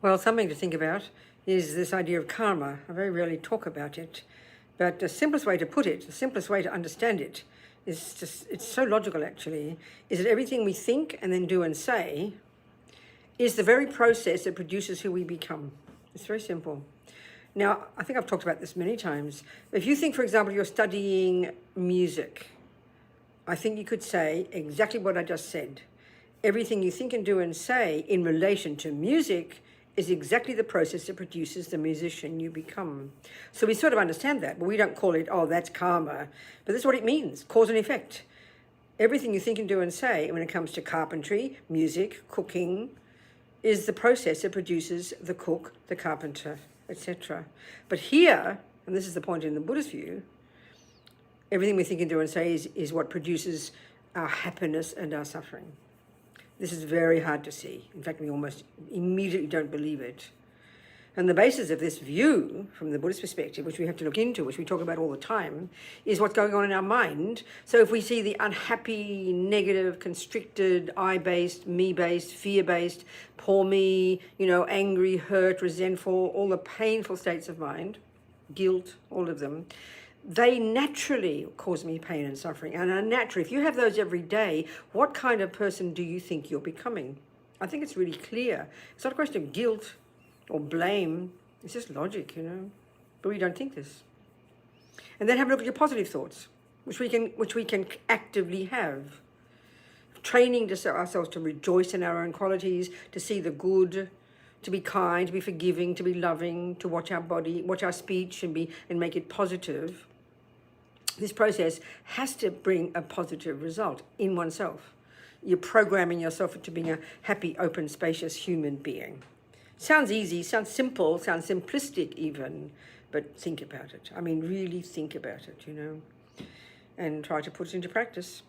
Well, something to think about is this idea of karma. I very rarely talk about it, but the simplest way to put it, the simplest way to understand it, is just, it's so logical actually, is that everything we think and then do and say is the very process that produces who we become. It's very simple. Now, I think I've talked about this many times. If you think, for example, you're studying music, I think you could say exactly what I just said. Everything you think and do and say in relation to music is exactly the process that produces the musician you become. So we sort of understand that, but we don't call it, oh, that's karma. But that's what it means, cause and effect. Everything you think and do and say when it comes to carpentry, music, cooking, is the process that produces the cook, the carpenter, etc. But here, and this is the point in the Buddhist view, everything we think and do and say is what produces our happiness and our suffering. This is very hard to see. In fact, we almost immediately don't believe it. And the basis of this view, from the Buddhist perspective, which we have to look into, which we talk about all the time, is what's going on in our mind. So if we see the unhappy, negative, constricted, I-based, me-based, fear-based, poor me, angry, hurt, resentful, all the painful states of mind, guilt, all of them, they naturally cause me pain and suffering. And are natural. If you have those every day, what kind of person do you think you're becoming? I think it's really clear. It's not a question of guilt or blame. It's just logic, But we don't think this. And then have a look at your positive thoughts, which we can actively have. Training ourselves to rejoice in our own qualities, to see the good, to be kind, to be forgiving, to be loving, to watch our body, watch our speech and make it positive. This process has to bring a positive result in oneself. You're programming yourself into being a happy, open, spacious human being. Sounds easy, sounds simple, sounds simplistic even, but think about it. I mean, really think about it, and try to put it into practice.